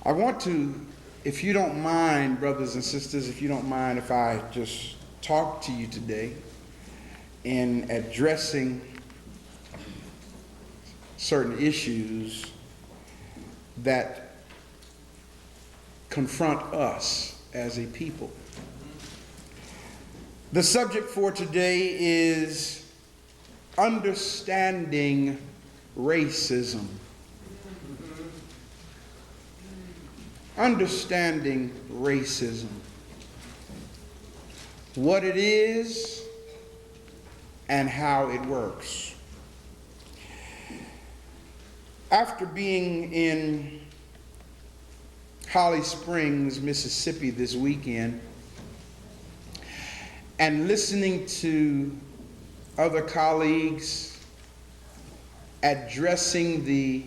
I want to, if you don't mind, brothers and sisters, if you don't mind if I just talk to you today in addressing certain issues that confront us as a people. The subject for today is understanding racism. Understanding racism. What it is and how it works. After being in Holly Springs, Mississippi this weekend, and listening to other colleagues addressing the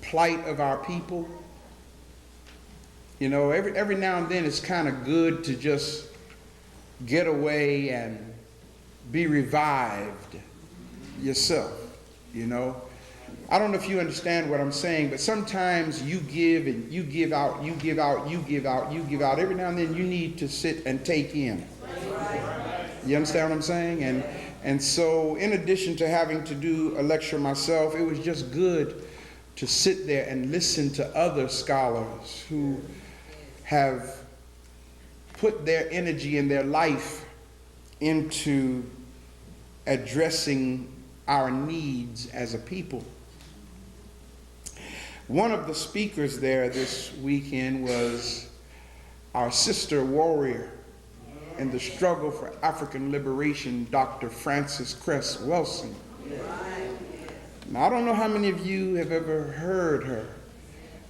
plight of our people, you know, every now and then it's kind of good to just get away and be revived yourself, you know. I don't know if you understand what I'm saying, but sometimes you give and you give out, you give out, you give out, you give out. Every now and then you need to sit and take in. You understand what I'm saying? And so in addition to having to do a lecture myself, it was just good to sit there and listen to other scholars who have put their energy and their life into addressing our needs as a people. One of the speakers there this weekend was our sister warrior in the struggle for African liberation, Dr. Frances Cress Welsing. Now, I don't know how many of you have ever heard her.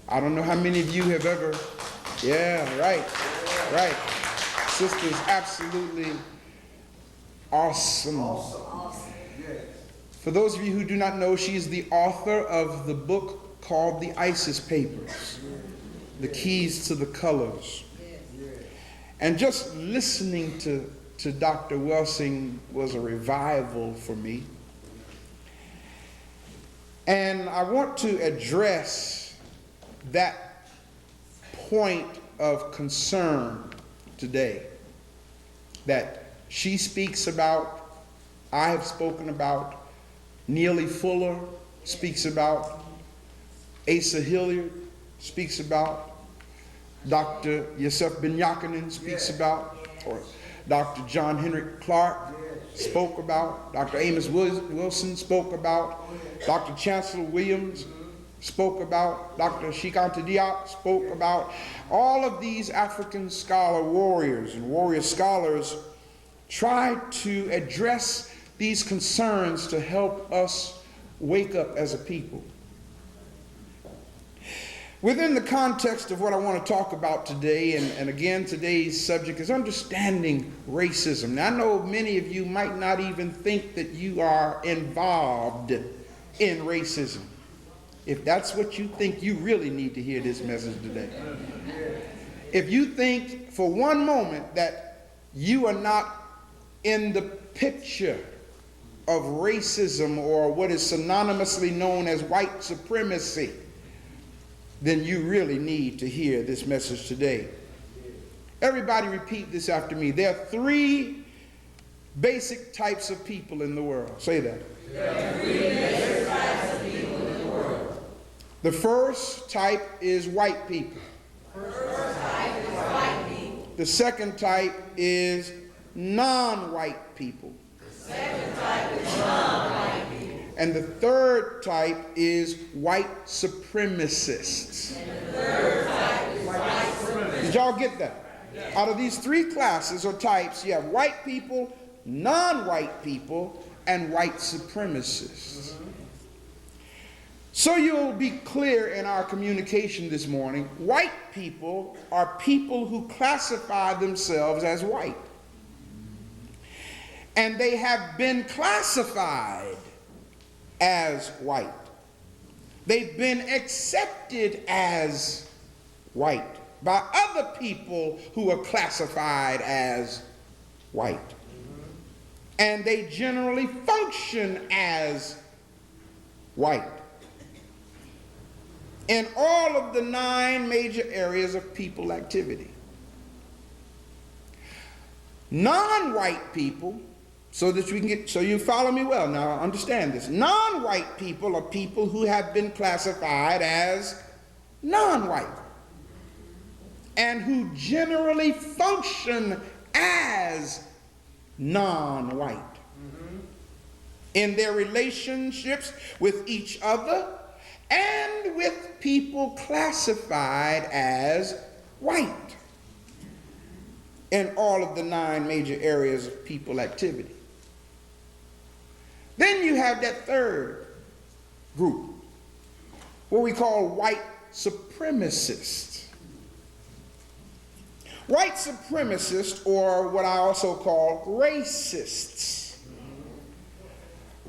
I don't know how many of you have ever, right. Sister's absolutely awesome. For those of you who do not know, she is the author of the book called The ISIS Papers, The Keys to the Colors. And just listening to Dr. Welsing was a revival for me. And I want to address that point of concern today that she speaks about, I have spoken about, Neely Fuller speaks about, Asa Hilliard speaks about, Dr. Yosef Ben Yakinen speaks about, or Dr. John Henry Clark spoke about, Dr. Amos Wilson spoke about, Dr. Chancellor Williams spoke about, Dr. Shikanta Diop spoke about. All of these African scholar warriors and warrior scholars try to address these concerns to help us wake up as a people. Within the context of what I want to talk about today, and again, today's subject is understanding racism. Now, I know many of you might not even think that you are involved in racism. If that's what you think, you really need to hear this message today. If you think for one moment that you are not in the picture of racism or what is synonymously known as white supremacy, then you really need to hear this message today. Everybody repeat this after me. There are three basic types of people in the world. Say that. There are three basic types of people in the world. The first type is white people. The second type is non-white people. And the third type is white supremacists. Did y'all get that? Yes. Out of these three classes or types, you have white people, non-white people, and white supremacists. So you'll be clear in our communication this morning, white people are people who classify themselves as white. And they have been classified as white. They've been accepted as white by other people who are classified as white. And they generally function as white. in all of the 9 major areas of people activity. Non-white people, so you follow me well now, understand this. Non-white people are people who have been classified as non-white and who generally function as non-white in their relationships with each other and with people classified as white in all of the 9 major areas of people activity. Then you have that third group, what we call white supremacists. White supremacists, or what I also call racists,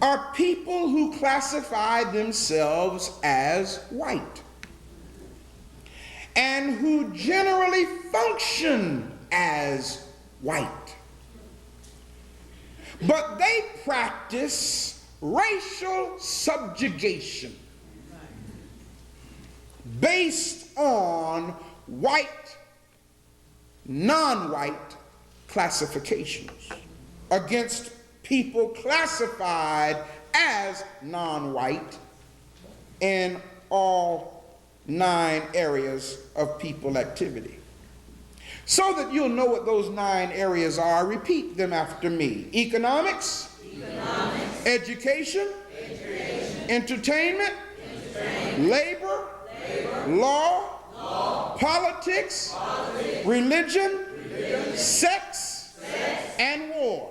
are people who classify themselves as white and who generally function as white. But they practice racial subjugation based on white, non-white classifications against people classified as non-white in all 9 areas of people activity. So that you'll know what those 9 areas are, repeat them after me. Economics, education, entertainment, labor, law, politics, religion, sex, and war.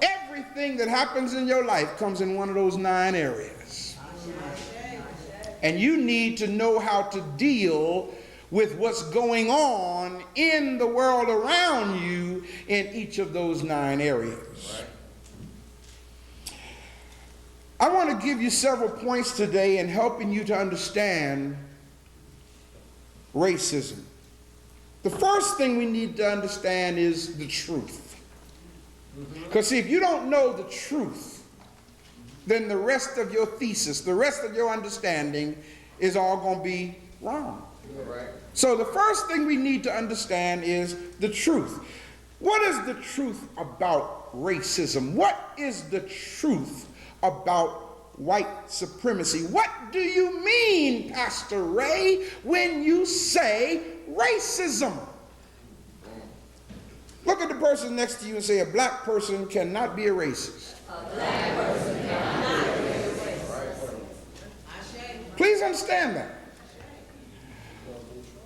Everything that happens in your life comes in one of those 9 areas. And you need to know how to deal with what's going on in the world around you in each of those 9 areas. I want to give you several points today in helping you to understand racism. The first thing we need to understand is the truth. Because see, if you don't know the truth, then the rest of your thesis, the rest of your understanding is all going to be wrong. So the first thing we need to understand is the truth. What is the truth about racism? What is the truth about white supremacy? What do you mean, Pastor Ray, when you say racism? Look at the person next to you and say, a black person cannot be a racist. A black person cannot be a racist. Please understand that.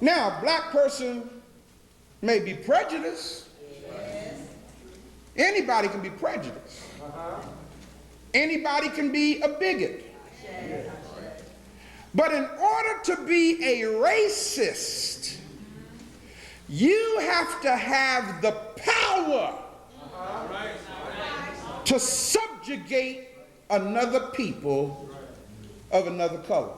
Now, a black person may be prejudiced. Yes. Anybody can be prejudiced. Anybody can be a bigot. Yes. But in order to be a racist, you have to have the power to subjugate another people of another color.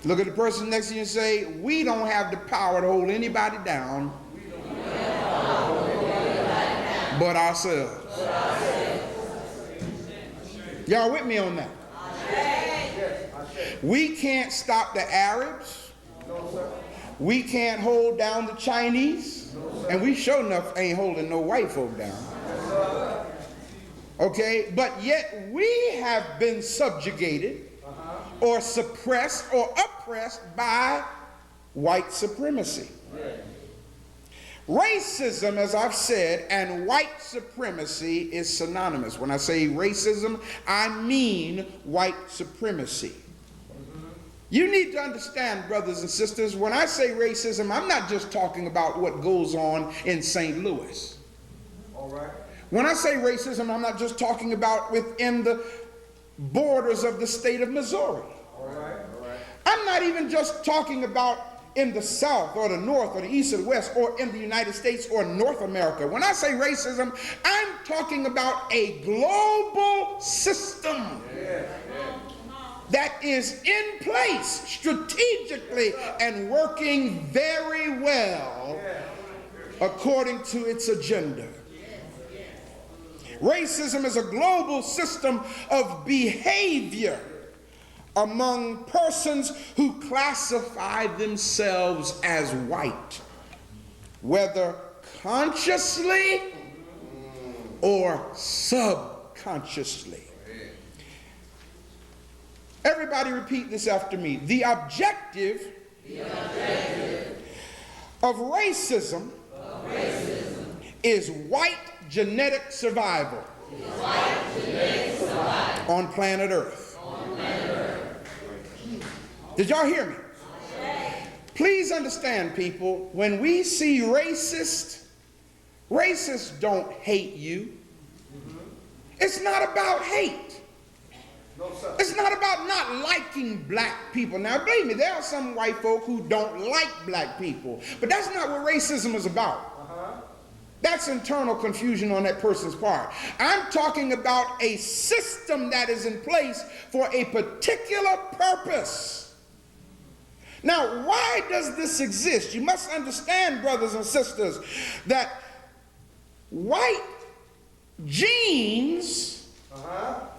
Look at the person next to you and say, we don't have the power to hold anybody down but ourselves. Y'all with me on that? We can't stop the Arabs. We can't hold down the Chinese. And we sure enough ain't holding no white folk down. Okay? But yet we have been subjugated or suppressed or oppressed by white supremacy. Racism, as I've said, and white supremacy is synonymous. When I say racism, I mean white supremacy. You need to understand, brothers and sisters, when I say racism, I'm not just talking about what goes on in St. Louis. All right. When I say racism, I'm not just talking about within the borders of the state of Missouri. All right. I'm not even just talking about in the South or the North or the East or the West or in the United States or North America. When I say racism, I'm talking about a global system that is in place strategically and working very well according to its agenda. Racism is a global system of behavior among persons who classify themselves as white, whether consciously or subconsciously. Everybody repeat this after me. The objective of racism is white genetic survival on planet Earth. Did y'all hear me? Please understand, people, when we see racists don't hate you. It's not about hate. It's not about not liking black people. Now, believe me, there are some white folk who don't like black people, but that's not what racism is about. That's internal confusion on that person's part. I'm talking about a system that is in place for a particular purpose. Now, why does this exist? You must understand, brothers and sisters, that white genes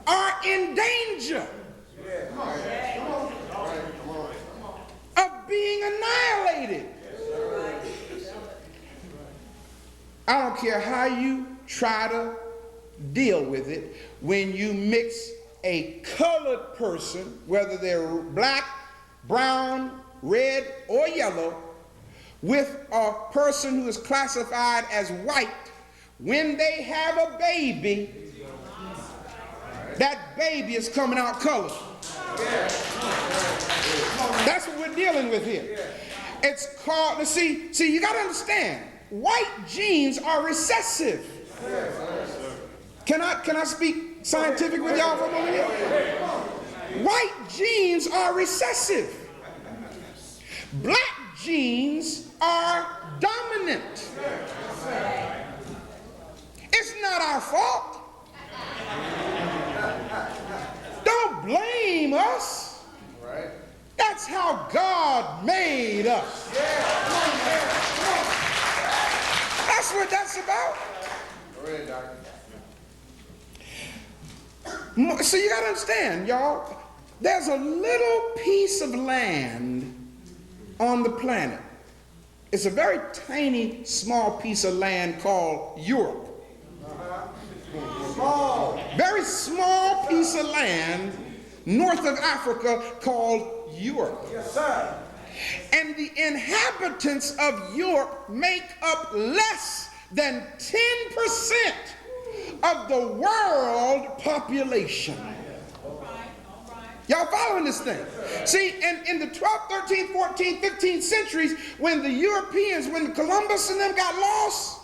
are in danger of being annihilated. I don't care how you try to deal with it, when you mix a colored person, whether they're black, brown, red, or yellow, with a person who is classified as white, when they have a baby, that baby is coming out colored. That's what we're dealing with here. It's called, see, you got to understand, white genes are recessive. Can I speak scientific with y'all for a moment here? White genes are recessive. Black genes are dominant. It's not our fault. Don't blame us. That's how God made us. That's what that's about. So you got to understand, y'all, there's a little piece of land on the planet. It's a very tiny, small piece of land called Europe. Very small piece of land north of Africa called Europe. Yes, sir. And the inhabitants of Europe make up less than 10% of the world population. Y'all following this thing? See, in the 12th, 13th, 14th, 15th centuries, when the Europeans, when Columbus and them got lost,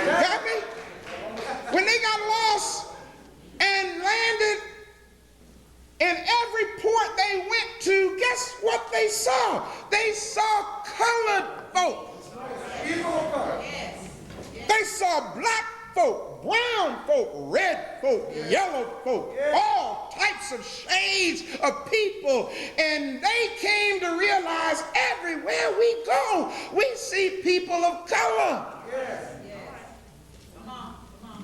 got me? When they got lost and landed in every port they went to, guess what they saw? They saw colored folk. They saw black folk, brown folk, red folk, yellow folk, all types of shades of people. And they came to realize everywhere we go, we see people of color.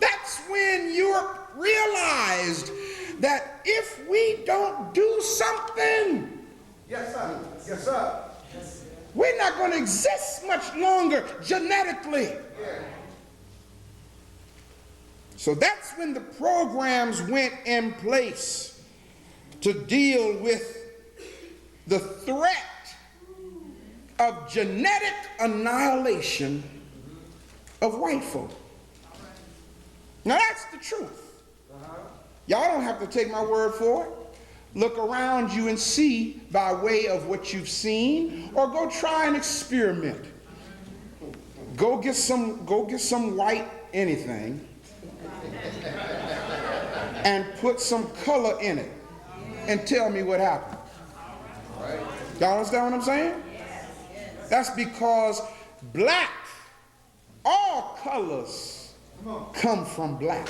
That's when Europe realized that if we don't do something, Yes, sir. Yes, sir. we're not going to exist much longer genetically. So that's when the programs went in place to deal with the threat of genetic annihilation of white folk. Now that's the truth. Y'all don't have to take my word for it. Look around you and see by way of what you've seen, or go try an experiment. Go get some white anything and put some color in it and tell me what happened. Y'all understand what I'm saying? That's because black, all colors come from black.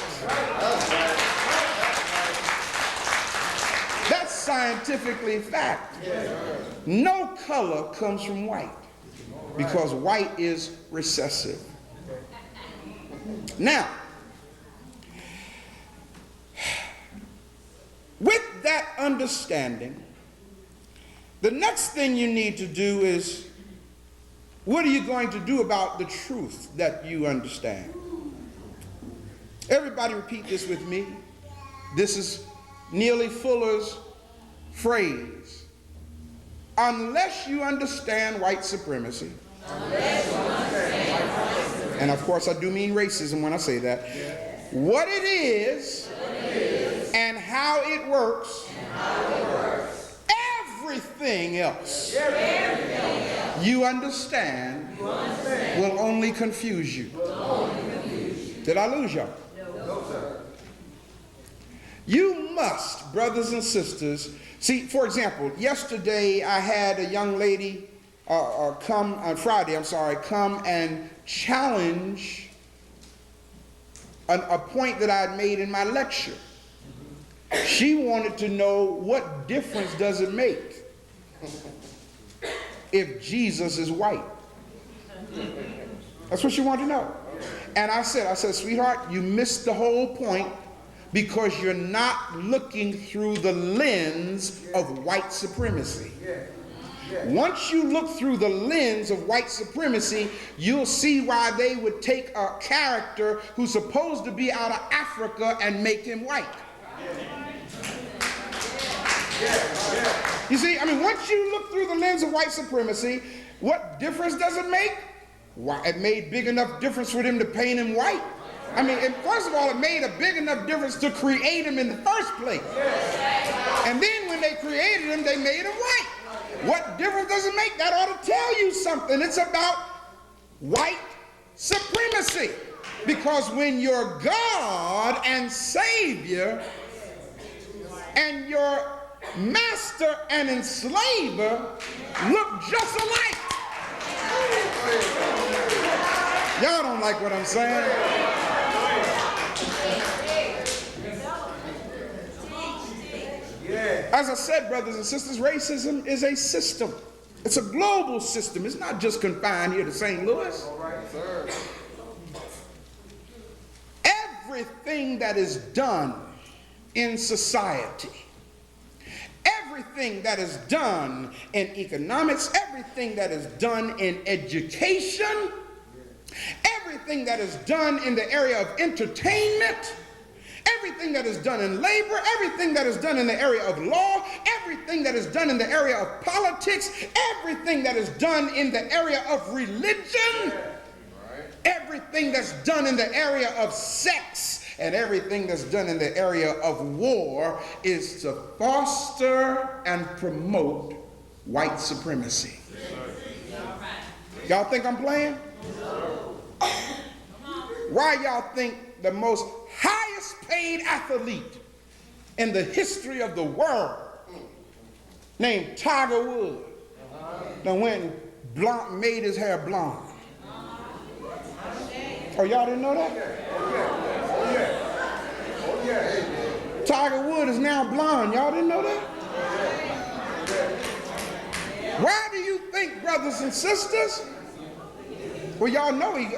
That's scientifically fact. No color comes from white because white is recessive. Now, that understanding, the next thing you need to do is, what are you going to do about the truth that you understand? Everybody repeat this with me. This is Neely Fuller's phrase. Unless you understand white supremacy, and of course I do mean racism when I say that, what it is and how it works, everything else you understand will only confuse you. Did I lose y'all? No, sir. You must, brothers and sisters, see, for example, yesterday I had a young lady come and challenge a point that I had made in my lecture. She wanted to know, what difference does it make if Jesus is white? That's what she wanted to know. And I said, sweetheart, you missed the whole point because you're not looking through the lens of white supremacy. Once you look through the lens of white supremacy, you'll see why they would take a character who's supposed to be out of Africa and make him white. You see, I mean, once you look through the lens of white supremacy, what difference does it make? Why, it made big enough difference for them to paint him white. I mean, first of all, it made a big enough difference to create him in the first place. And then when they created him, they made him white. What difference does it make? That ought to tell you something. It's about white supremacy. Because when your God and Savior and your master and enslaver look just alike. Y'all don't like what I'm saying. As I said, brothers and sisters, racism is a system. It's a global system. It's not just confined here to St. Louis. All right, sir. Everything that is done in society, everything that is done in economics, everything that is done in education, everything that is done in the area of entertainment, everything that is done in labor, everything that is done in the area of law, everything that is done in the area of politics, everything that is done in the area of religion, everything that's done in the area of sex, and everything that's done in the area of war is to foster and promote white supremacy. Y'all think I'm playing? Why y'all think the most highest paid athlete in the history of the world, named Tiger Woods, done went and made his hair blonde? Oh, y'all didn't know that? Tiger Woods is now blonde. Y'all didn't know that? Why do you think, brothers and sisters? Well, y'all know he's.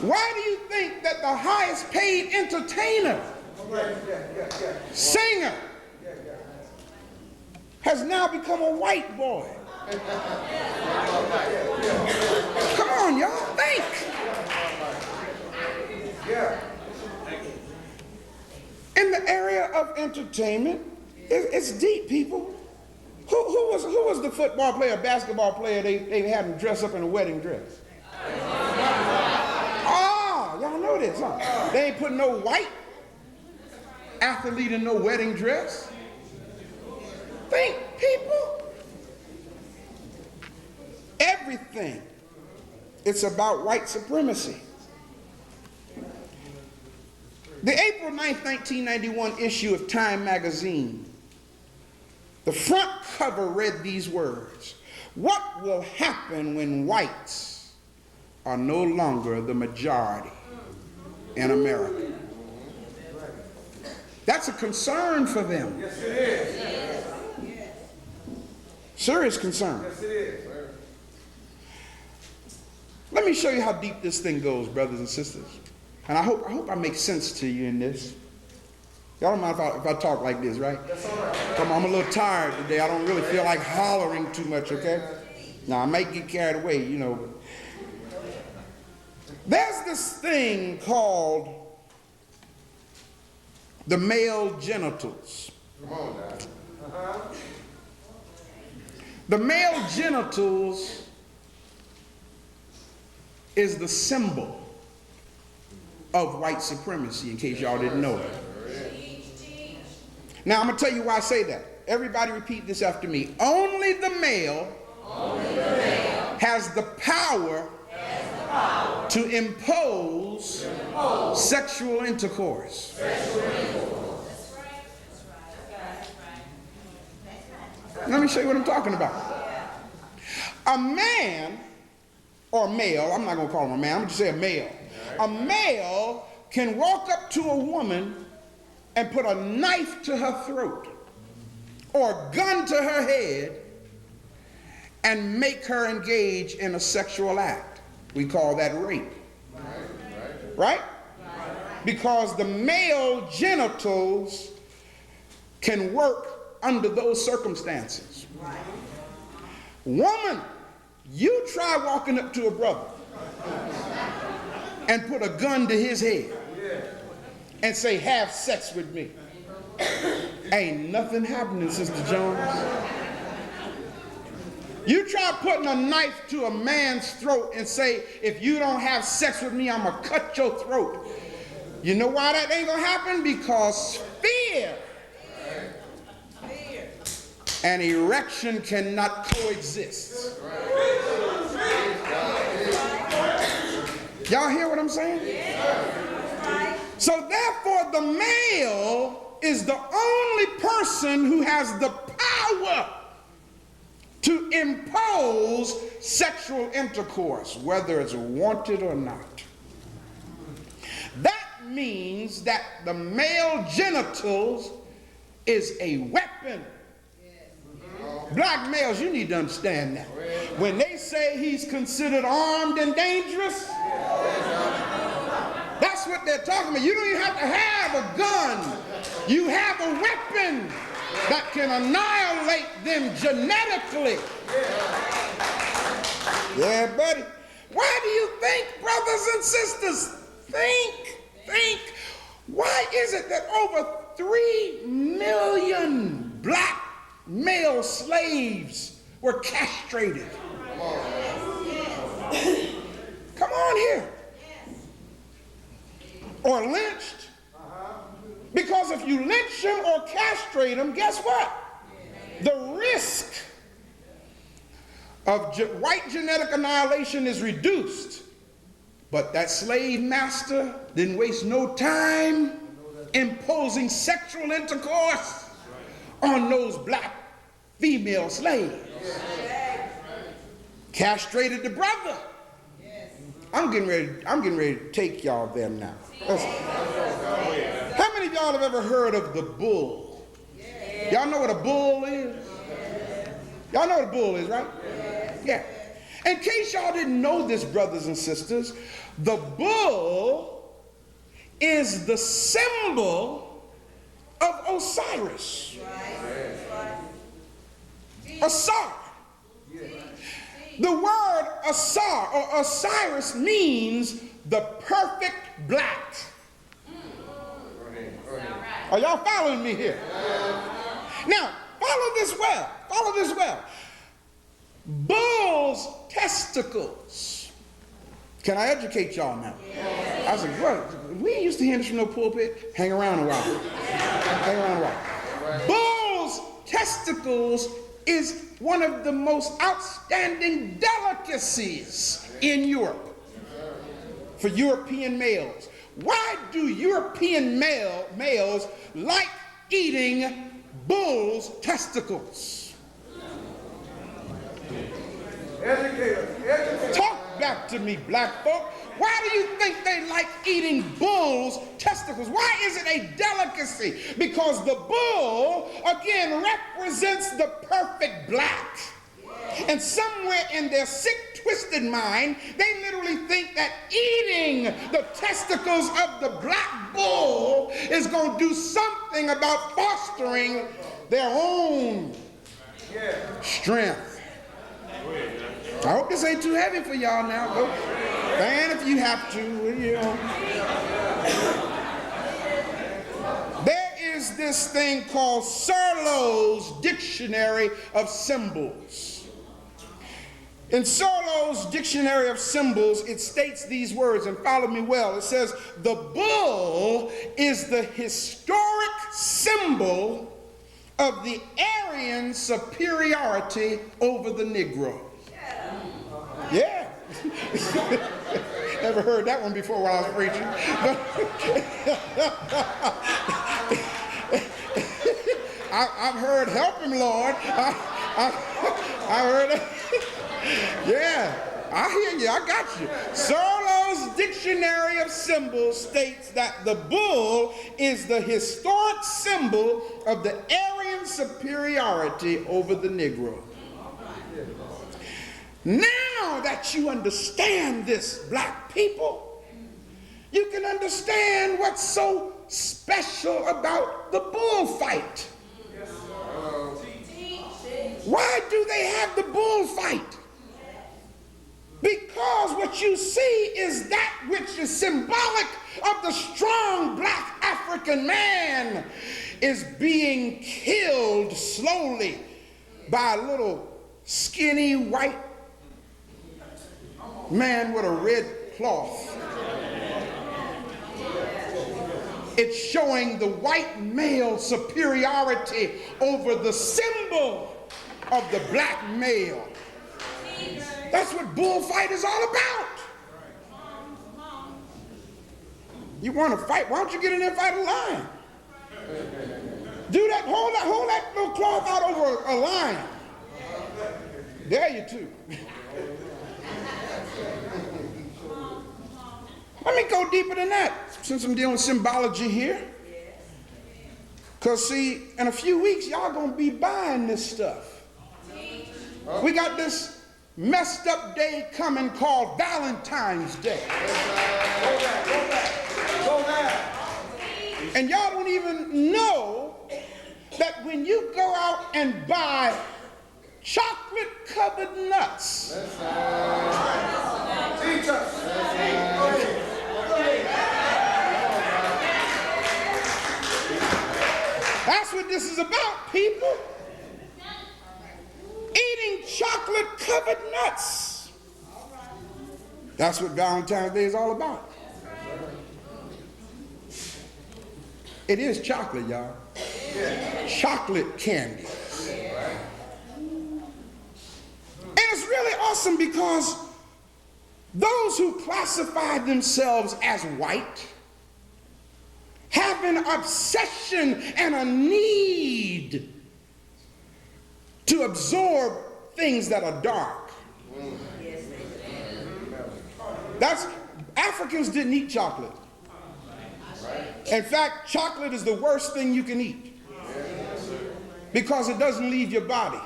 Why do you think that the highest paid entertainer, singer, has now become a white boy? Come on, y'all, think. In the area of entertainment, it's deep, people. Who was the football player, basketball player they had him dress up in a wedding dress? Oh, y'all know this, huh? They ain't putting no white athlete in no wedding dress. Think, people. Everything. It's about white supremacy. The April 9th, 1991 issue of Time magazine, the front cover read these words: "What will happen when whites are no longer the majority in America?" That's a concern for them. Yes, it is. Serious concern. Yes, it is. Let me show you how deep this thing goes, brothers and sisters. And I hope I make sense to you in this. Y'all don't mind if I talk like this, right? Come on, I'm a little tired today. I don't really feel like hollering too much, okay? Now, I might get carried away, you know. There's this thing called the male genitals. Come on now. The male genitals is the symbol of white supremacy, in case y'all didn't know it. Now, I'm going to tell you why I say that. Everybody repeat this after me. Only the male, has the power, to impose sexual intercourse. Let me show you what I'm talking about. A man, or male, I'm not going to call him a man, I'm going to say a male. A male can walk up to a woman and put a knife to her throat or a gun to her head and make her engage in a sexual act. We call that rape. Right? Because the male genitals can work under those circumstances. Woman, you try walking up to a brother and put a gun to his head and say, have sex with me. Ain't nothing happening, Sister Jones. You try putting a knife to a man's throat and say, if you don't have sex with me, I'm going to cut your throat. You know why that ain't going to happen? Because fear and erection cannot coexist. Y'all hear what I'm saying? So therefore, the male is the only person who has the power to impose sexual intercourse, whether it's wanted or not. That means that the male genitals is a weapon. Black males, you need to understand that. When they say he's considered armed and dangerous, that's what they're talking about. You don't even have to have a gun. You have a weapon that can annihilate them genetically. Yeah, buddy. Why do you think, brothers and sisters, think, why is it that over 3 million black male slaves were castrated? Come on here. Or lynched. Because if you lynch them or castrate them, guess what? The risk of white genetic annihilation is reduced. But that slave master didn't waste no time imposing sexual intercourse on those black female slaves. Castrated the brother. I'm getting ready to take y'all there now. How many of y'all have ever heard of the bull? Y'all know what a bull is? Y'all know what a bull is, right? Yeah. In case y'all didn't know this, brothers and sisters, the bull is the symbol of Osiris. Asar. The word Asar or Osiris means the perfect black. Are y'all following me here? Now, follow this well. Follow this well. Bull's testicles. Can I educate y'all now? I said, well, we ain't used to hear this from no pulpit. Hang around a while. Hang around a while. Bull's testicles is one of the most outstanding delicacies in Europe for European males. Why do European males like eating bull's testicles? Educator. Talk back to me, black folk. Why do you think they like eating bull's testicles? Why is it a delicacy? Because the bull, again, represents the perfect black. And somewhere in their sick, twisted mind, they literally think that eating the testicles of the black bull is going to do something about fostering their own strength. I hope this ain't too heavy for y'all now. Go fan if you have to, you know. There is this thing called Serlo's Dictionary of Symbols. In Serlo's Dictionary of Symbols, it states these words, and follow me well. It says, the bull is the historic symbol of the Aryan superiority over the Negro. Yeah. Never heard that one before while I was preaching. I've heard, help him, Lord. I heard it. Yeah, I hear you, I got you. Serlo's Dictionary of Symbols states that the bull is the historic symbol of the Aryan superiority over the Negro. Now that you understand this, black people, you can understand what's so special about the bullfight. Why do they have the bullfight? Because what you see is that which is symbolic of the strong black African man is being killed slowly by a little skinny white man with a red cloth. It's showing the white male superiority over the symbol of the black male. That's what bullfight is all about. You want to fight? Why don't you get in there and fight a lion? Do that, hold that little cloth out over a lion. There you two. Let me go deeper than that, since I'm dealing with symbology here. Because see, in a few weeks, y'all gonna be buying this stuff. We got this messed up day coming called Valentine's Day. Go back. And y'all don't even know that when you go out and buy chocolate covered nuts, that's what this is about, people. Eating chocolate covered nuts. That's what Valentine's Day is all about. It is chocolate, y'all. Chocolate candy. And it's really awesome because those who classify themselves as white have an obsession and a need to absorb things that are dark. Africans didn't eat chocolate. In fact, chocolate is the worst thing you can eat because it doesn't leave your body.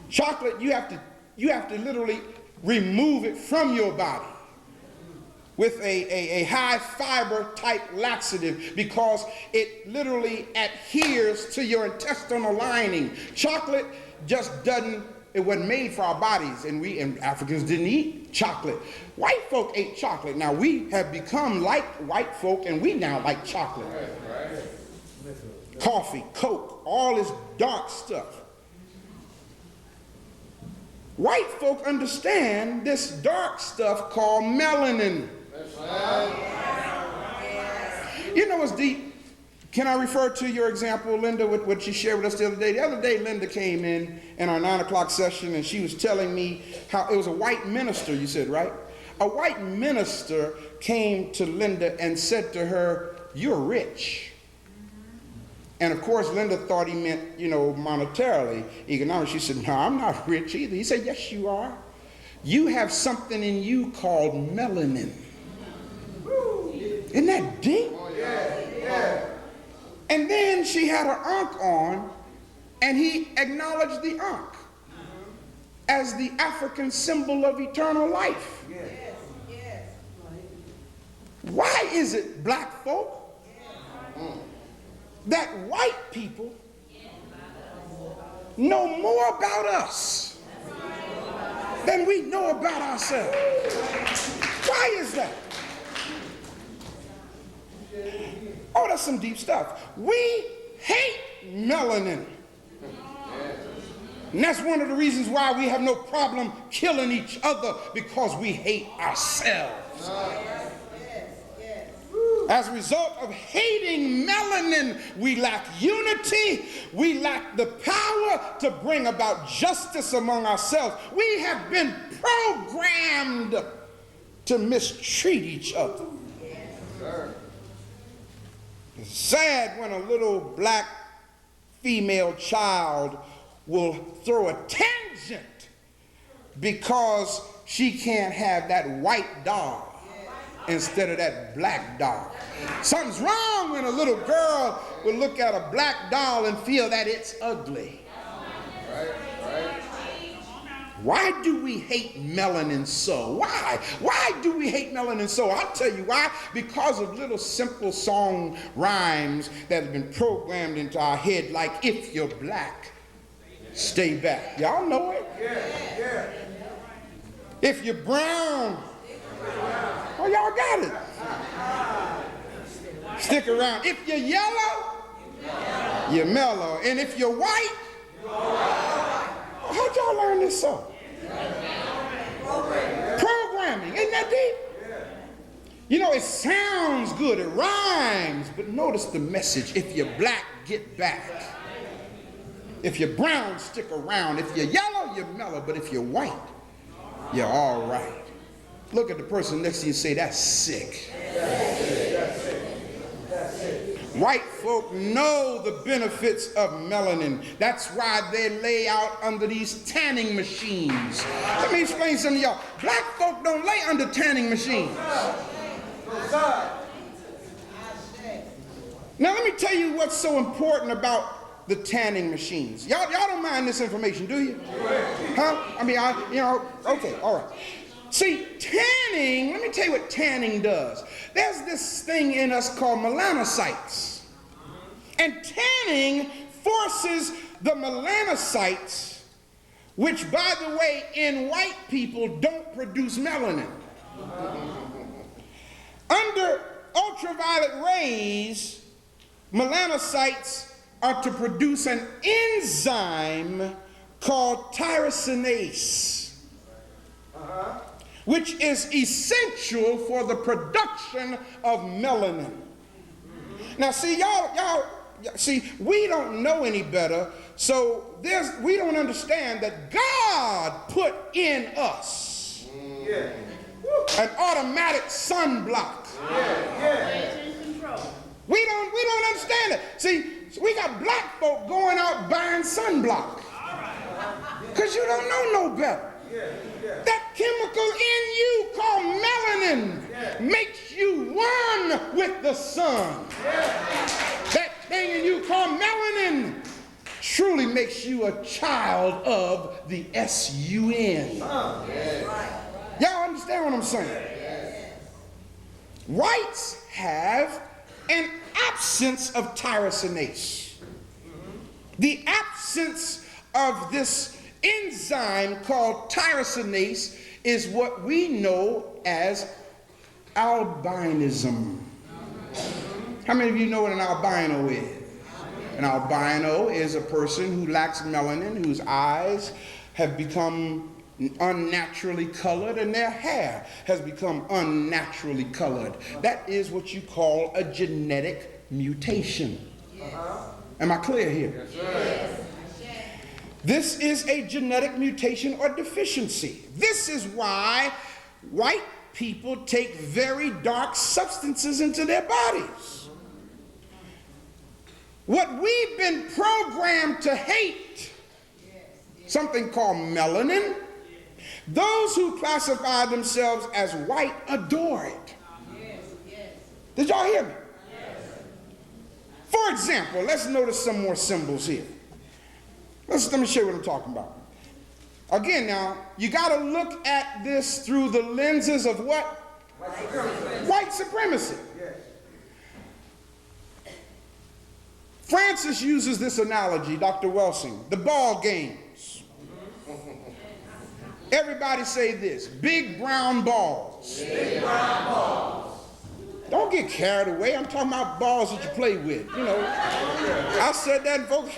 Chocolate, you have to literally remove it from your body with a high fiber type laxative because it literally adheres to your intestinal lining. Chocolate just doesn't, it wasn't made for our bodies, and Africans didn't eat chocolate. White folk ate chocolate. Now we have become like white folk and we now like chocolate. Coffee, Coke, all this dark stuff. White folk understand this dark stuff called melanin. You know what's deep? Can I refer to your example, Linda, with what she shared with us the other day? The other day, Linda came in our 9 o'clock session, and she was telling me how it was a white minister, you said, right? A white minister came to Linda and said to her, "You're rich." And of course, Linda thought he meant, monetarily, economically. She said, "No, I'm not rich either." He said, "Yes, you are. You have something in you called melanin." Isn't that deep? Oh, yeah. And then she had her ankh on, and he acknowledged the ankh. as the African symbol of eternal life. Why is it, black folk, that white people know more about us than we know about ourselves? Why is that? Oh, that's some deep stuff. We hate melanin. And that's one of the reasons why we have no problem killing each other, because we hate ourselves. As a result of hating melanin, we lack unity. We lack the power to bring about justice among ourselves. We have been programmed to mistreat each other. It's sad when a little black female child will throw a tangent because she can't have that white doll instead of that black doll. Something's wrong when a little girl will look at a black doll and feel that it's ugly. Why do we hate melanin so? Why? Why do we hate melanin so? I'll tell you why. Because of little simple song rhymes that have been programmed into our head, like, if you're black, stay back. Y'all know it? Yeah. If you're brown, oh, y'all got it. Stick around. If you're yellow, you're mellow. And if you're white, how'd y'all learn this song? Programming. Isn't that deep? You know, it sounds good. It rhymes. But notice the message. If you're black, get back. If you're brown, stick around. If you're yellow, you're mellow. But if you're white, you're all right. Look at the person next to you and say, that's sick. White folk know the benefits of melanin. That's why they lay out under these tanning machines. Let me explain something to y'all. Black folk don't lay under tanning machines. Now let me tell you what's so important about the tanning machines. Y'all don't mind this information, do you? Huh? I mean, okay, all right. See, tanning, let me tell you what tanning does. There's this thing in us called melanocytes. And tanning forces the melanocytes, which, by the way, in white people don't produce melanin. Under ultraviolet rays, melanocytes are to produce an enzyme called tyrosinase, which is essential for the production of melanin. Now, see, y'all, we don't know any better, so we don't understand that God put in us an automatic sunblock. We don't understand it. See, we got black folk going out buying sunblock because you don't know no better. That chemical in you called melanin makes you one with the sun. That thing in you called melanin truly makes you a child of the S-U-N. Y'all understand what I'm saying? Whites have an absence of tyrosinase. The absence of this enzyme called tyrosinase is what we know as albinism. How many of you know what an albino is? An albino is a person who lacks melanin, whose eyes have become unnaturally colored and their hair has become unnaturally colored. That is what you call a genetic mutation. Am I clear here? Yes. This is a genetic mutation or deficiency. This is why white people take very dark substances into their bodies. What we've been programmed to hate, something called melanin, those who classify themselves as white adore it. Did y'all hear me? For example, let's notice some more symbols here. Let me show you what I'm talking about. Again, now, you got to look at this through the lenses of what? White supremacy. Francis uses this analogy, Dr. Welsing, the ball games. Everybody say this: big brown balls. Big brown balls. Don't get carried away. I'm talking about balls that you play with. You know, I said that, folks.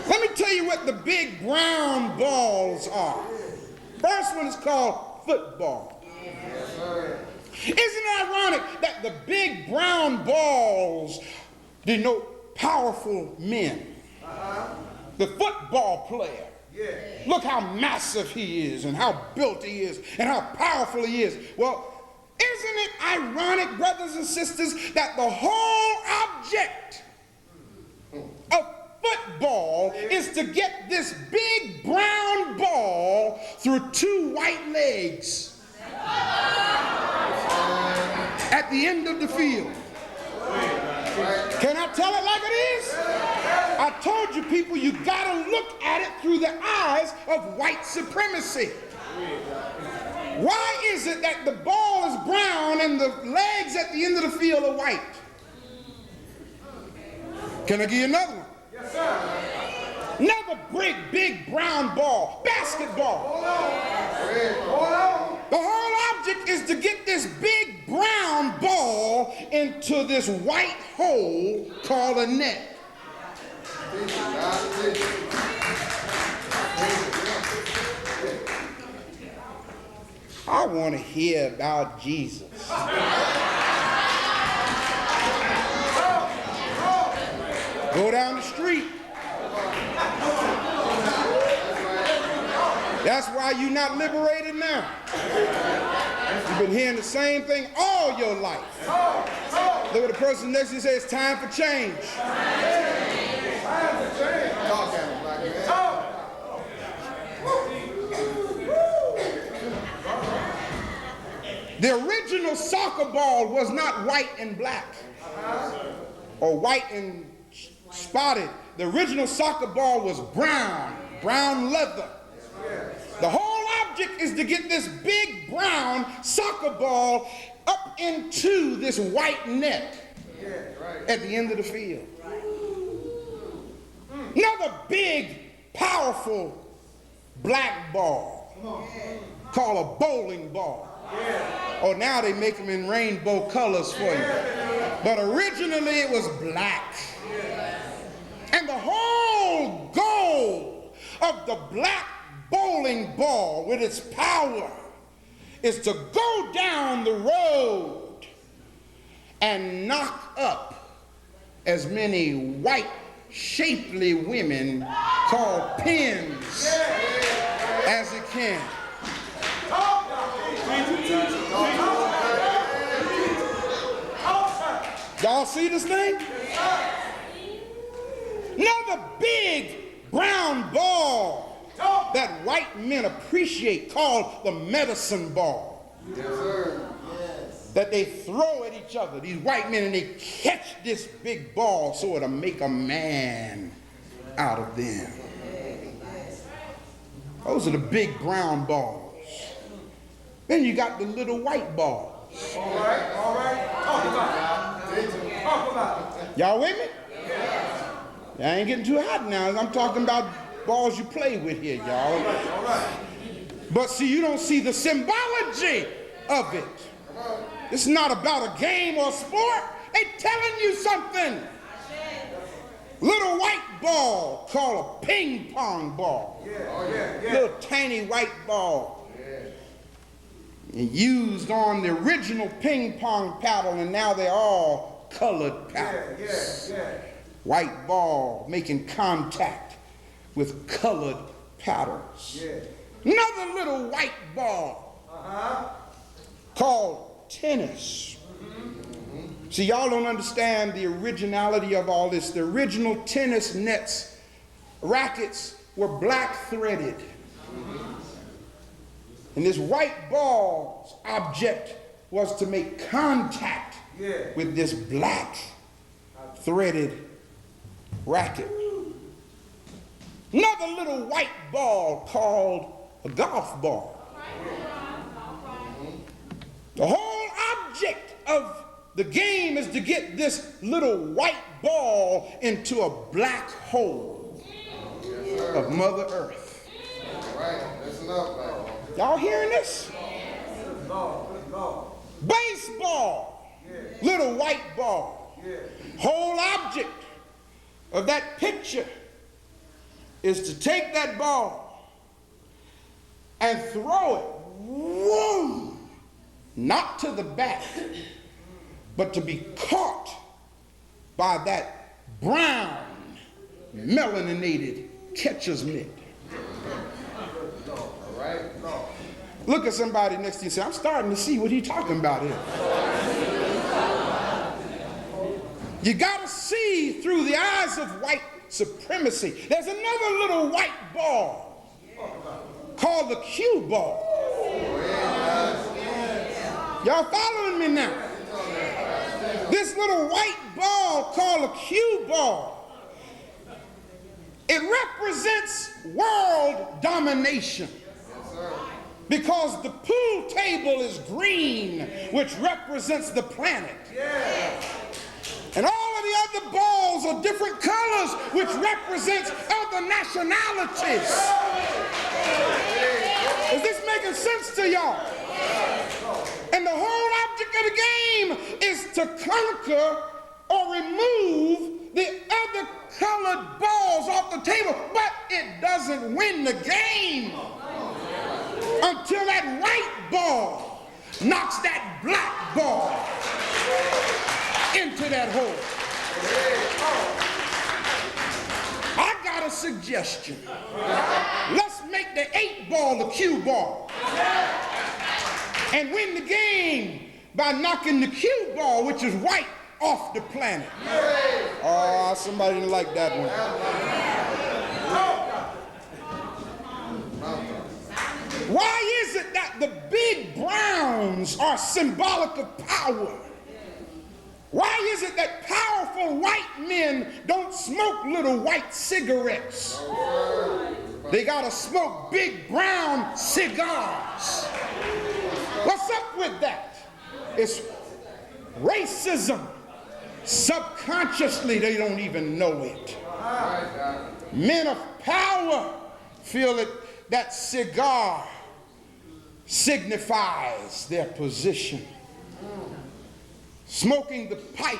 Let me tell you what the big brown balls are. First one is called football. Isn't it ironic that the big brown balls denote powerful men? The football player. Look how massive he is and how built he is and how powerful he is. Well, isn't it ironic, brothers and sisters, that the whole object of football is to get this big brown ball through two white legs at the end of the field? Can I tell it like it is? I told you people, you gotta look at it through the eyes of white supremacy. Why is it that the ball is brown and the legs at the end of the field are white? Can I give you another one? Yes, sir. Another big brown ball, basketball. Hold on. The whole object is to get this big brown ball into this white hole called a net. I want to hear about Jesus. Go down the street. That's why you're not liberated now. You've been hearing the same thing all your life. Look at the person next to you and say, it's time for change. The original soccer ball was not white and black or white and spotted. The original soccer ball was brown leather. The whole object is to get this big brown soccer ball up into this white net at the end of the field. Another big, powerful black ball called a bowling ball. Oh, now they make them in rainbow colors for you. But originally it was black. And the whole goal of the black bowling ball with its power is to go down the road and knock up as many white, shapely women called pins as it can. Y'all see this thing? Another big brown ball that white men appreciate called the medicine ball. Yes, sir. That they throw at each other, these white men, and they catch this big ball so it'll make a man out of them. Those are the big brown balls. Then you got the little white balls. All right. Talk about it. Talk about it. Y'all with me? I ain't getting too hot now. I'm talking about balls you play with here, y'all. All right. But see, you don't see the symbology of it. It's not about a game or sport. They telling you something. Little white ball called a ping pong ball. Little tiny white ball. And used on the original ping pong paddle, and now they're all colored paddles. White ball making contact with colored paddles. Another little white ball called tennis. See, y'all don't understand the originality of all this. The original tennis nets, rackets were black threaded. And this white ball's object was to make contact with this black threaded racket. Another little white ball called a golf ball. The whole object of the game is to get this little white ball into a black hole of Mother Earth. Y'all hearing this? Baseball, little white ball. Whole object of that picture is to take that ball and throw it, whoa, not to the back, but to be caught by that brown, melaninated catcher's mitt. Look at somebody next to you and say, I'm starting to see what he's talking about here. You got to see through the eyes of white supremacy. There's another little white ball called the cue ball. Y'all following me now? This little white ball called a cue ball, it represents world domination. Because the pool table is green, which represents the planet. And all of the other balls are different colors, which represents other nationalities. Is this making sense to y'all? And the whole object of the game is to conquer or remove the other colored balls off the table, but it doesn't win the game until that white ball knocks that black ball into that hole. I got a suggestion. Let's make the 8 ball the cue ball and win the game by knocking the cue ball, which is white, off the planet. Oh, somebody didn't like that one. Why is it that the big browns are symbolic of power? Why is it that powerful white men don't smoke little white cigarettes? They gotta smoke big brown cigars. What's up with that? It's racism. Subconsciously, they don't even know it. Men of power feel that cigar signifies their position. Smoking the pipe,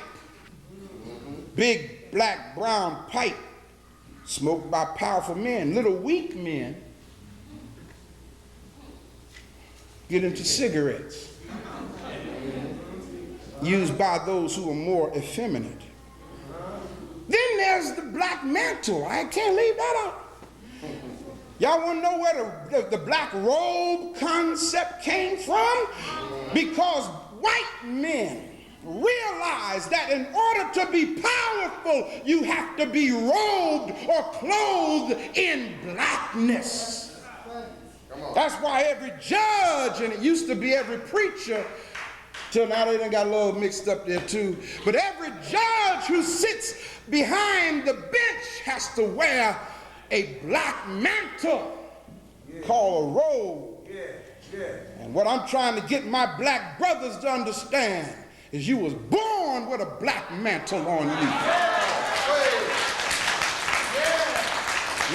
big black brown pipe, smoked by powerful men. Little weak men get into cigarettes, used by those who are more effeminate. Then there's the black mantle. I can't leave that out. Y'all want to know where the black robe concept came from? Because white men realize that in order to be powerful, you have to be robed or clothed in blackness. That's why every judge, and it used to be every preacher, till now they done got a little mixed up there too, but every judge who sits behind the bench has to wear a black mantle called a robe. And what I'm trying to get my black brothers to understand is you was born with a black mantle on you.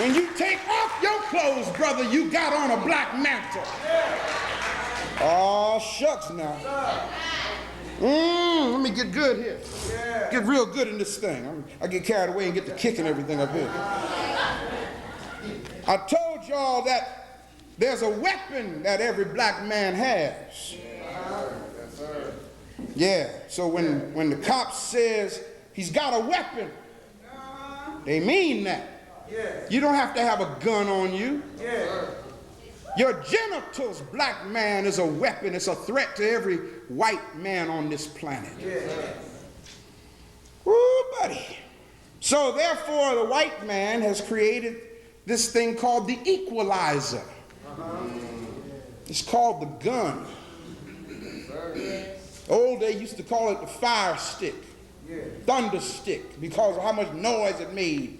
When you take off your clothes, brother, you got on a black mantle. Oh, shucks now. Let me get good here. Get real good in this thing. I get carried away and get to kicking everything up here. I told y'all that there's a weapon that every black man has. Yeah, so when the cop says he's got a weapon, they mean that. You don't have to have a gun on you. Your genitals, black man, is a weapon. It's a threat to every white man on this planet. Woo, buddy. So therefore, the white man has created this thing called the equalizer. It's called the gun. Old they used to call it the fire stick. Thunder stick, because of how much noise it made.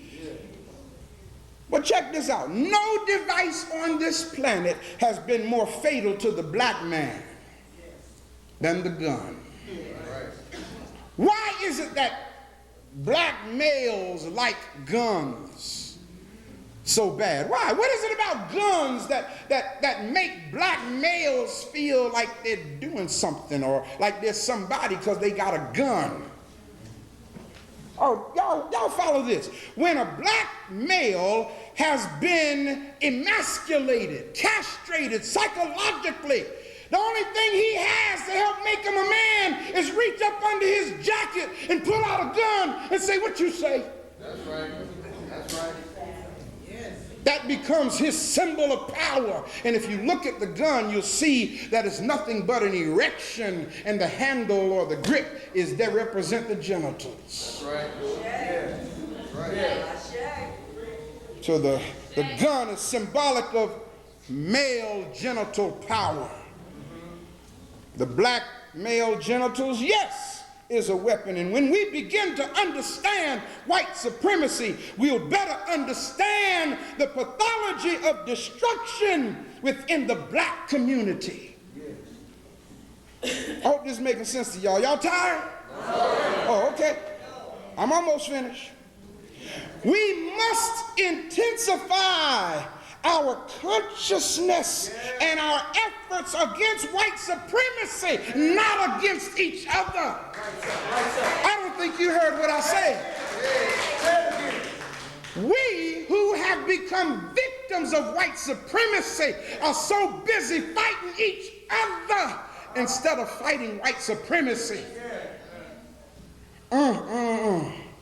But check this out. No device on this planet has been more fatal to the black man than the gun. Why is it that black males like guns so bad? Why? What is it about guns that make black males feel like they're doing something or like there's somebody because they got a gun? Oh, y'all follow this. When a black male has been emasculated, castrated psychologically, the only thing he has to help make him a man is reach up under his jacket and pull out a gun and say, "What you say?" That's right. That's right. That becomes his symbol of power. And if you look at the gun, you'll see that it's nothing but an erection, and the handle or the grip is there represent the genitals. That's right. Yeah. That's right. So the gun is symbolic of male genital power. The black male genitals, yes, is a weapon. And when we begin to understand white supremacy, we'll better understand the pathology of destruction within the black community. I hope this is making sense to y'all. Y'all tired? Oh, okay. I'm almost finished. We must intensify our consciousness and our efforts against white supremacy, not against each other. I don't think you heard what I said. We who have become victims of white supremacy are so busy fighting each other instead of fighting white supremacy.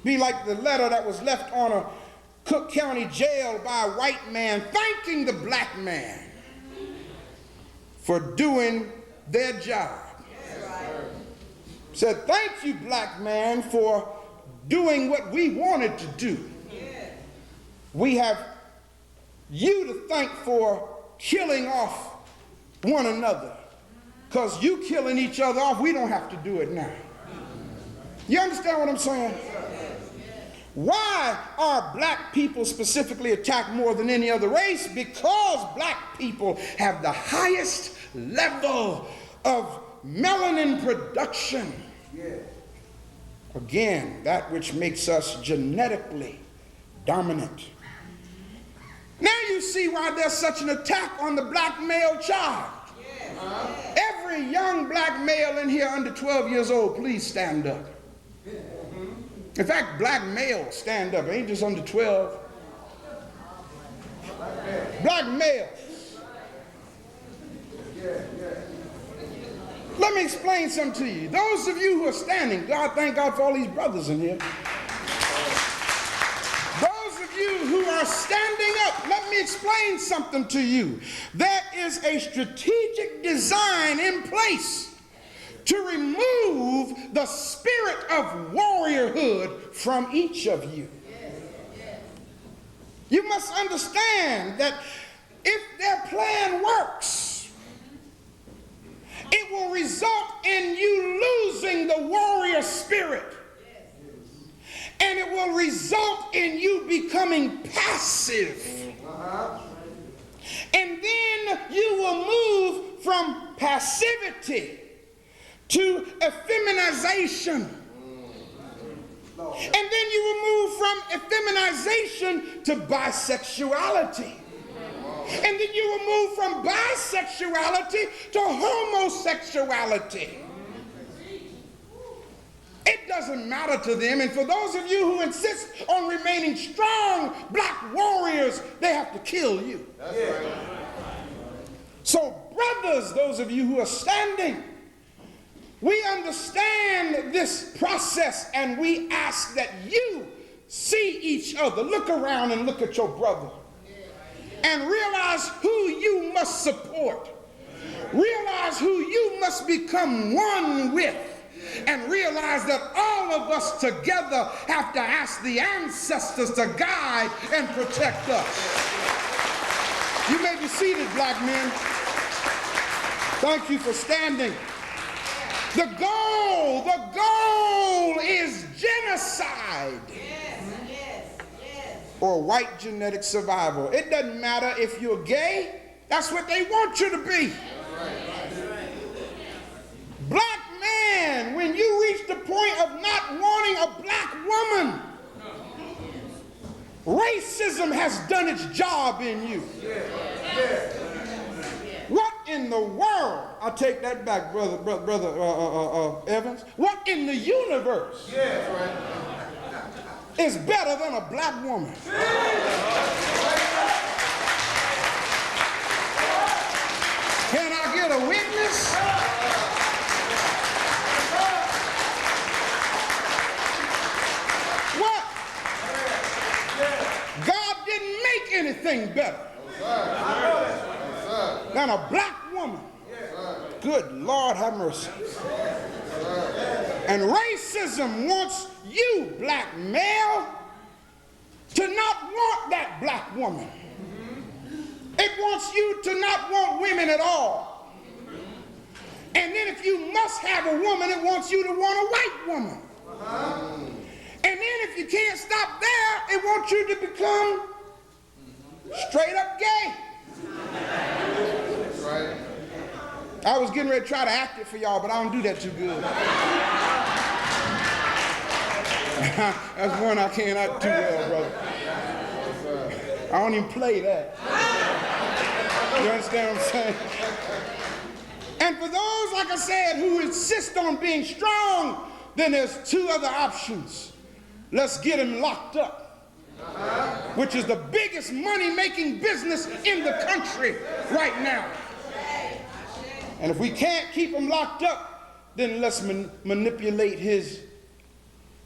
Be like the letter that was left on a Cook County jail by a white man thanking the black man for doing their job. Said, "Thank you, black man, for doing what we wanted to do. We have you to thank for killing off one another. Because you killing each other off, we don't have to do it now." You understand what I'm saying? Why are black people specifically attacked more than any other race? Because black people have the highest level of melanin production. Again, that which makes us genetically dominant. Now you see why there's such an attack on the black male child. Every young black male in here under 12 years old, please stand up. In fact, black males stand up. It ain't just under 12. Black males. Let me explain something to you. Those of you who are standing, God, thank God for all these brothers in here. Those of you who are standing up, let me explain something to you. There is a strategic design in place to remove the spirit of warriorhood from each of you. You must understand that if their plan works, it will result in you losing the warrior spirit. And it will result in you becoming passive. And then you will move from passivity to effeminization. And then you will move from effeminization to bisexuality. And then you will move from bisexuality to homosexuality. It doesn't matter to them. And for those of you who insist on remaining strong black warriors, they have to kill you. That's right. So brothers, those of you who are standing, we understand this process, and we ask that you see each other. Look around and look at your brother and realize who you must support. Realize who you must become one with, and realize that all of us together have to ask the ancestors to guide and protect us. You may be seated, black men. Thank you for standing. The goal is genocide or white genetic survival. It doesn't matter if you're gay. That's what they want you to be. Black man, when you reach the point of not wanting a black woman, racism has done its job in you. What in the world? I take that back, brother Evans. What in the universe is better than a black woman? Can I get a witness? What? God didn't make anything better than a black woman. Good Lord, have mercy. And racism wants you, black male, to not want that black woman. It wants you to not want women at all. And then if you must have a woman, it wants you to want a white woman. And then if you can't stop there, it wants you to become straight up gay. That's right. I was getting ready to try to act it for y'all, but I don't do that too good. That's one I can't act too well, brother. I don't even play that. You understand what I'm saying? And for those, like I said, who insist on being strong, then there's two other options. Let's get him locked up, which is the biggest money-making business in the country right now. And if we can't keep him locked up, then let's manipulate his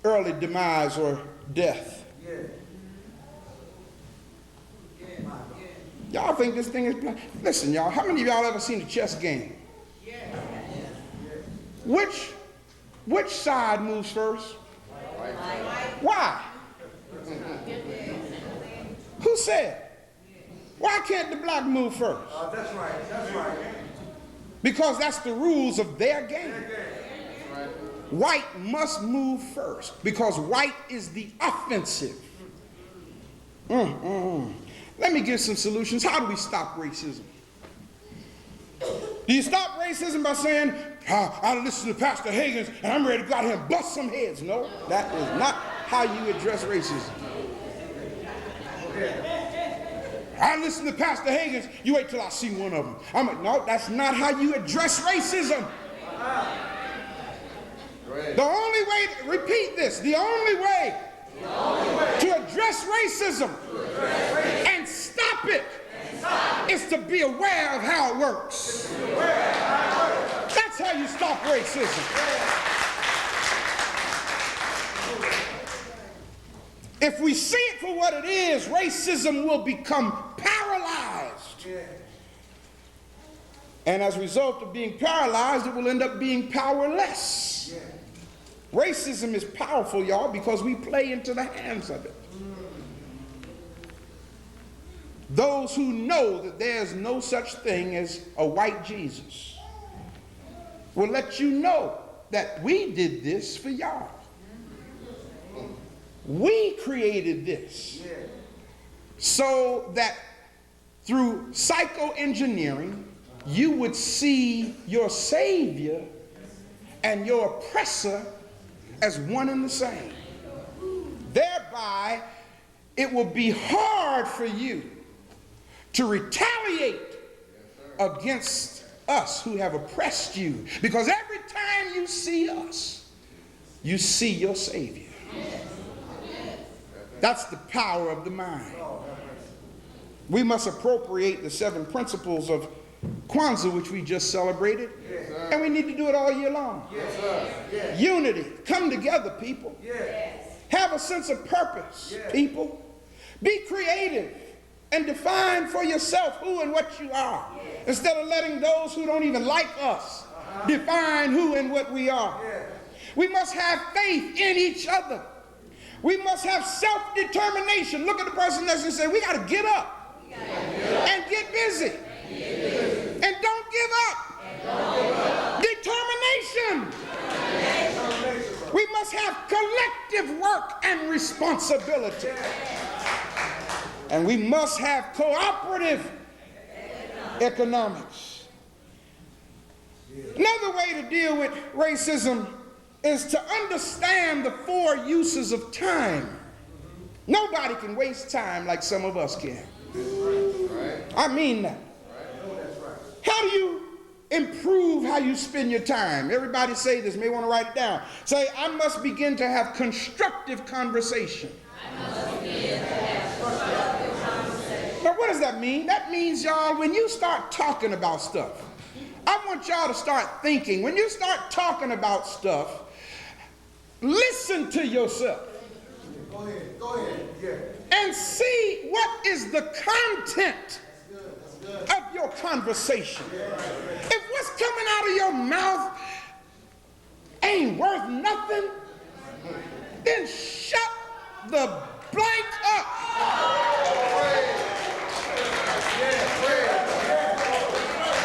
early demise or death. Y'all think this thing is blind? Listen, y'all, how many of y'all ever seen a chess game? Which side moves first? Why? Who said? Why can't the black move first? That's right. That's right. Because that's the rules of their game. White must move first because white is the offensive. Let me give some solutions. How do we stop racism? Do you stop racism by saying, I listen to Pastor Hagins and I'm ready to go out here and bust some heads? No, that is not how you address racism. I listen to Pastor Hagins, you wait till I see one of them. I'm like, no, that's not how you address racism. The only way, repeat this, the only way to address racism and stop it is to be aware of how it works. That's how you stop racism. If we see it for what it is, racism will become paralyzed. And as a result of being paralyzed, it will end up being powerless. Racism is powerful, y'all, because we play into the hands of it. Those who know that there's no such thing as a white Jesus will let you know that we did this for y'all. We created this so that through psychoengineering, you would see your Savior and your oppressor as one and the same. Thereby, it will be hard for you to retaliate against us who have oppressed you, because every time you see us, you see your Savior. That's the power of the mind. We must appropriate the 7 principles of Kwanzaa, which we just celebrated, and we need to do it all year long. Unity. Come together, people. Have a sense of purpose, people. Be creative and define for yourself who and what you are, instead of letting those who don't even like us define who and what we are. We must have faith in each other. We must have self-determination. Look at the person next to you and say, we got to get up and get busy. And don't give up. Determination. We must have collective responsibility. And we must have cooperative economics. Another way to deal with racism is to understand the 4 uses of time. Nobody can waste time like some of us can. I mean that. How do you improve how you spend your time? Everybody say this, may want to write it down. Say, I must begin to have constructive conversation. Now, what does that mean? That means, y'all, when you start talking about stuff, I want y'all to start thinking. When you start talking about stuff, listen to yourself. Go ahead. Yeah. And see what is the content of your conversation. If what's coming out of your mouth ain't worth nothing, then shut the blank up.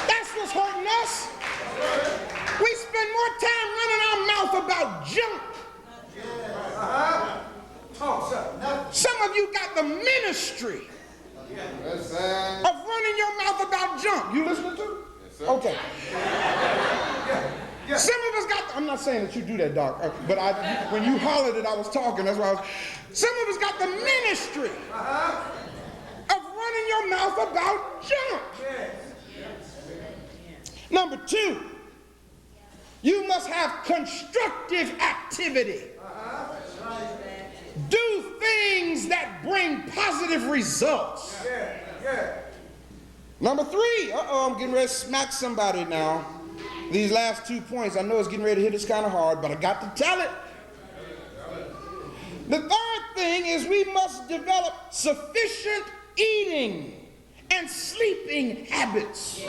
That's what's hurting us. We spend more time running our mouth about junk. Some of you got the ministry of running your mouth about junk. You listening to? Yes, okay. Some of us got, I'm not saying that you do that, Doc, but when you hollered that I was talking, that's why some of us got the ministry of running your mouth about junk. Number 2, you must have constructive activity. Do things that bring positive results. Number 3, I'm getting ready to smack somebody now. These last 2 points, I know it's getting ready to hit us kind of hard, but I got to tell it. The 3rd thing is we must develop sufficient eating and sleeping habits.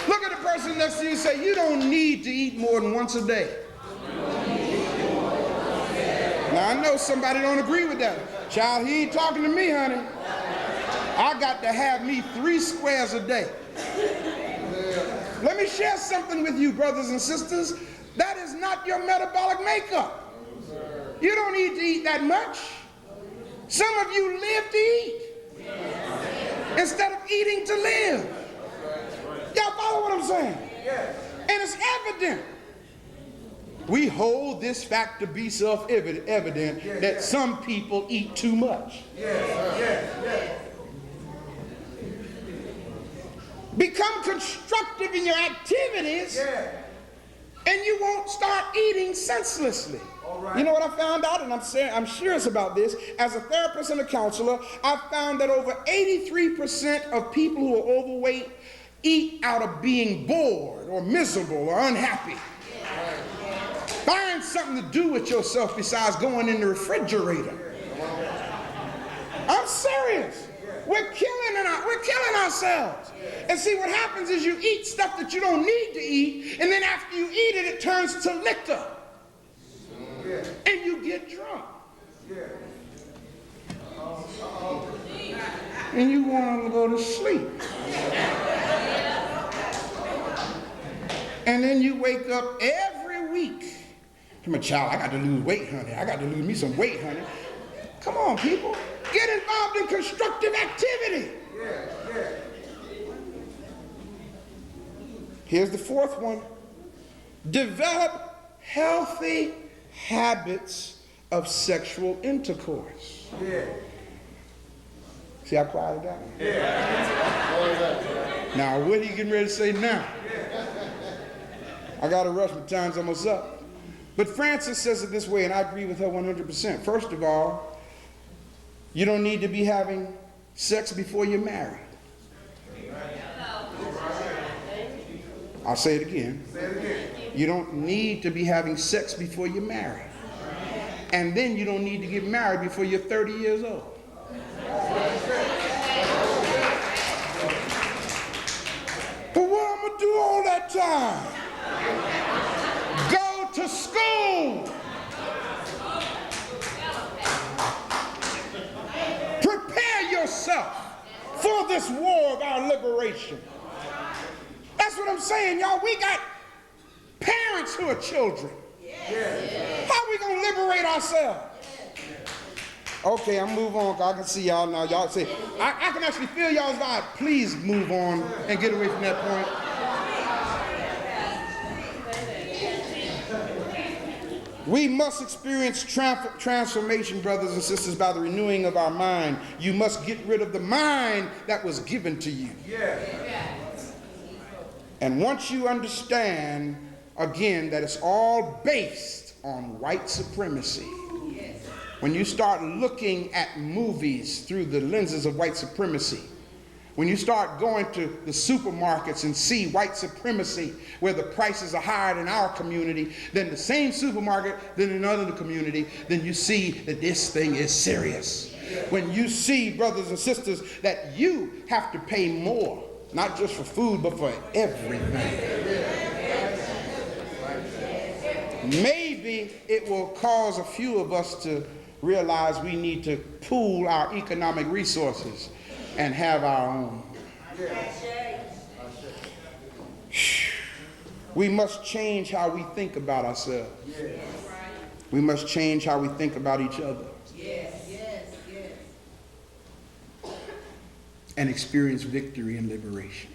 Look at the person next to you and say, you don't need to eat more than once a day. Now, I know somebody don't agree with that. Child, he ain't talking to me, honey. I got to have me 3 squares a day. Let me share something with you, brothers and sisters. That is not your metabolic makeup. You don't need to eat that much. Some of you live to eat instead of eating to live. Y'all follow what I'm saying? And it's evident. We hold this fact to be self-evident that some people eat too much. Become constructive in your activities, and you won't start eating senselessly. You know what I found out, and I'm serious about this. As a therapist and a counselor, I found that over 83% of people who are overweight eat out of being bored or miserable or unhappy. Find something to do with yourself besides going in the refrigerator. I'm serious. We're killing ourselves. And see, what happens is you eat stuff that you don't need to eat, and then after you eat it, it turns to liquor. And you get drunk. And you want to go to sleep. And then you wake up every week. Come on, child, I got to lose weight, honey. I got to lose me some weight, honey. Come on, people. Get involved in constructive activity. Here's the 4th one. Develop healthy habits of sexual intercourse. See how quiet it got? Now, what are you getting ready to say now? I got to rush, my time's almost up. But Frances says it this way, and I agree with her 100%. First of all, you don't need to be having sex before you're married. I'll say it again. You don't need to be having sex before you're married. And then you don't need to get married before you're 30 years old. But what I'm going to do all that time? Go to school. Prepare yourself for this war of our liberation. That's what I'm saying, y'all. We got parents who are children. How are we going to liberate ourselves? Okay, I'm move on, 'cause I can see y'all now. Y'all say, I can actually feel y'all's vibe. Please move on and get away from that point. We must experience transformation, brothers and sisters, by the renewing of our mind. You must get rid of the mind that was given to you. And once you understand, again, that it's all based on white supremacy, when you start looking at movies through the lenses of white supremacy, when you start going to the supermarkets and see white supremacy where the prices are higher in our community than the same supermarket than in another community, then you see that this thing is serious. When you see, brothers and sisters, that you have to pay more, not just for food, but for everything, maybe it will cause a few of us to realize we need to pool our economic resources and have our own. We must change how we think about ourselves. We must change how we think about each other. And experience victory and liberation.